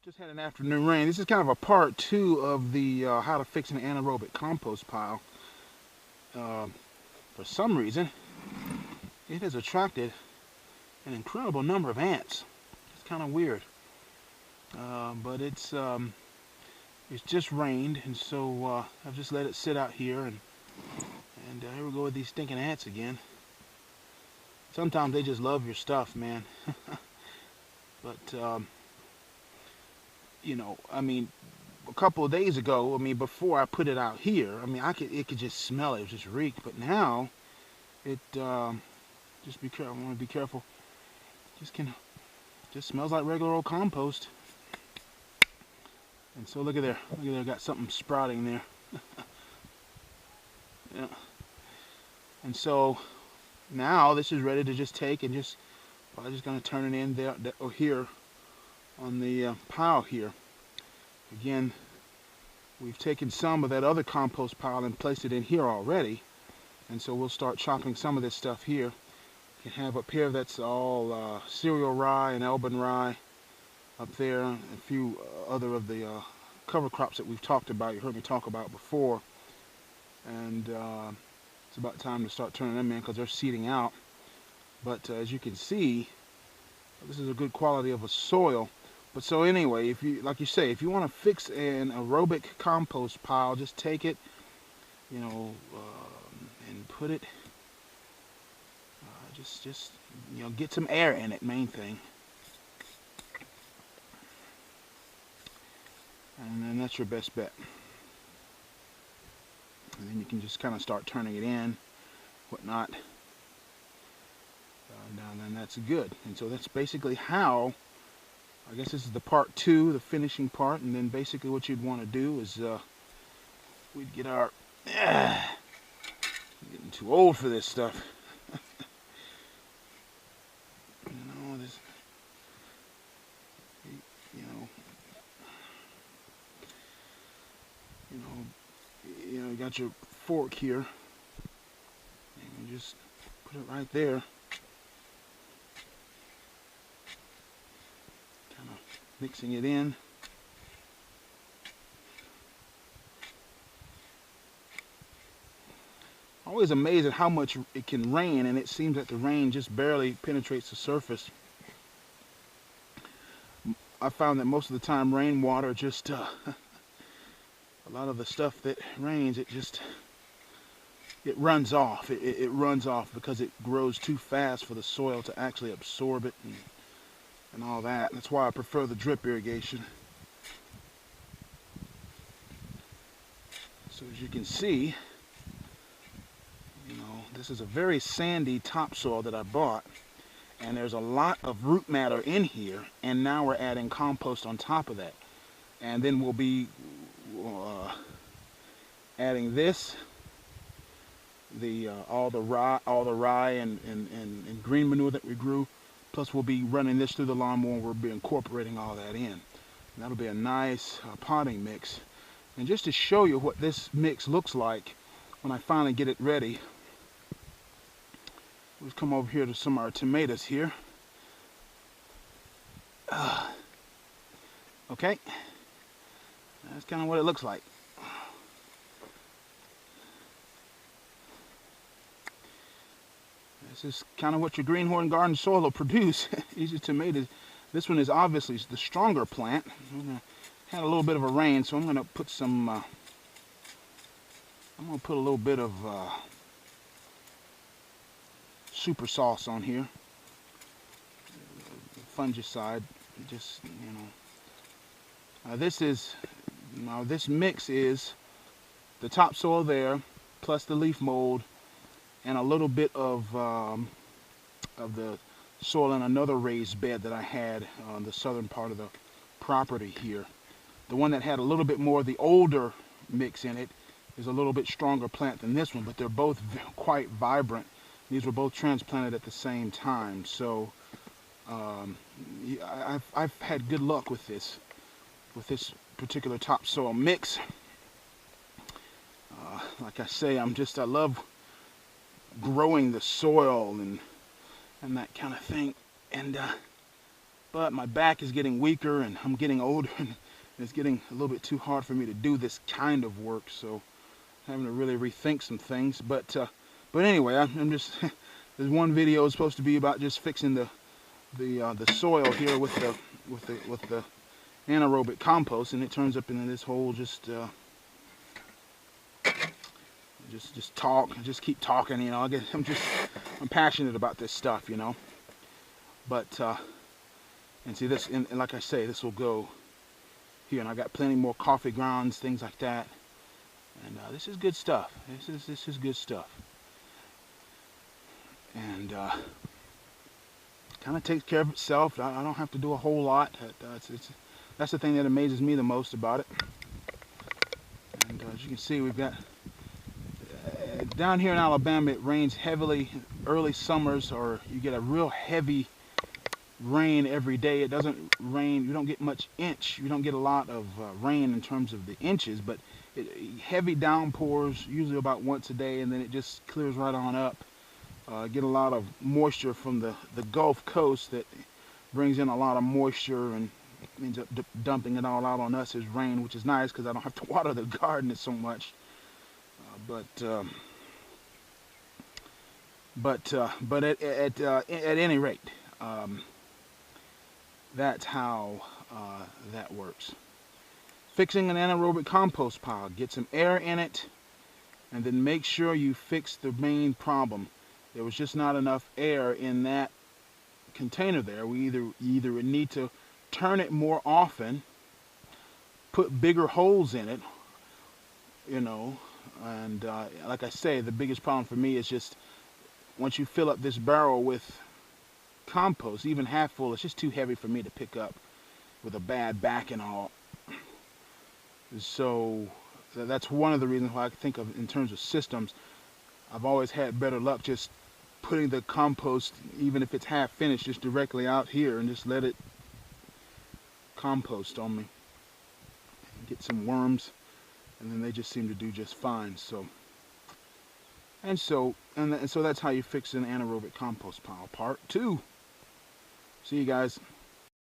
Just had an afternoon rain. This is kind of a part two of the how to fix an anaerobic compost pile. For some reason, it has attracted an incredible number of ants. It's kind of weird, but it's just rained, and so I've just let it sit out here, and here we go with these stinking ants again. Sometimes they just love your stuff, man. But you know, I mean, a couple of days ago, I mean, before I put it out here, I mean, it could just smell it, it just reeked. But now, it just be careful. I want to be careful. Just smells like regular old compost. And so look at there, got something sprouting there. Yeah. And so now this is ready to just take and just, well, I'm just going to turn it in there or here on the pile here. Again, we've taken some of that other compost pile and placed it in here already, and so we'll start chopping some of this stuff here. You can have up here, that's all cereal rye and Elban rye. Up there, a few other of the cover crops that we've talked about, you heard me talk about before. And it's about time to start turning them in because they're seeding out. But as you can see, this is a good quality of a soil. But so anyway, if you, like you say, if you want to fix an aerobic compost pile, just take it, you know, and put it, just you know, get some air in it, main thing. And then that's your best bet. And then you can just kind of start turning it in, whatnot. And then that's good. And so that's basically how, I guess this is the part two, the finishing part. And then basically what you'd want to do is we'd get our, I'm getting too old for this stuff. You know, you got your fork here, and you just put it right there, kind of mixing it in. Always amazed at how much it can rain, and it seems that the rain just barely penetrates the surface. I found that most of the time rainwater just a lot of the stuff that rains, it runs off. It runs off because it grows too fast for the soil to actually absorb it and all that. That's why I prefer the drip irrigation. So as you can see, you know, this is a very sandy topsoil that I bought, and there's a lot of root matter in here, and now we're adding compost on top of that. And then we'll be adding this, all the rye and green manure that we grew. Plus we'll be running this through the lawnmower. We'll be incorporating all that in. And that'll be a nice potting mix. And just to show you what this mix looks like when I finally get it ready, we'll come over here to some of our tomatoes here. Okay. That's kind of what it looks like. This is kind of what your greenhorn garden soil will produce. These are tomatoes. This one is obviously the stronger plant. Had a little bit of a rain, so I'm going to put some. I'm going to put a little bit of super sauce on here. Fungicide. Just, you know. This mix is the topsoil there, plus the leaf mold, and a little bit of the soil in another raised bed that I had on the southern part of the property here. The one that had a little bit more of the older mix in it is a little bit stronger plant than this one, but they're both quite vibrant. These were both transplanted at the same time, so I've had good luck with this particular topsoil mix. Like I say, I love growing the soil and that kind of thing. And but my back is getting weaker and I'm getting older and it's getting a little bit too hard for me to do this kind of work, so I'm having to really rethink some things. But anyway, I'm just this one video is supposed to be about just fixing the soil here with the anaerobic compost, and it turns up into this whole just keep talking, you know. I guess I'm passionate about this stuff, you know. But and see this, and like I say, this will go here, and I got plenty more coffee grounds, things like that. And this is good stuff. This is good stuff. And kind of takes care of itself. I don't have to do a whole lot. That's the thing that amazes me the most about it. And as you can see, we've got down here in Alabama, it rains heavily early summers, or you get a real heavy rain every day. It doesn't rain, you don't get much inch, you don't get a lot of rain in terms of the inches, but heavy downpours, usually about once a day, and then it just clears right on up. Get a lot of moisture from the Gulf Coast that brings in a lot of moisture and ends up dumping it all out on us as rain, which is nice because I don't have to water the garden so much. But at any rate, that's how that works. Fixing an anaerobic compost pile, get some air in it, and then make sure you fix the main problem. There was just not enough air in that container there. We either need to turn it more often, put bigger holes in it, you know. And like I say, the biggest problem for me is just once you fill up this barrel with compost, even half full, it's just too heavy for me to pick up with a bad back and all. So that's one of the reasons why I think of, in terms of systems, I've always had better luck just putting the compost, even if it's half finished, just directly out here and just let it compost on me. Get some worms, and then they just seem to do just fine. So that's how you fix an anaerobic compost pile. Part 2. See you guys.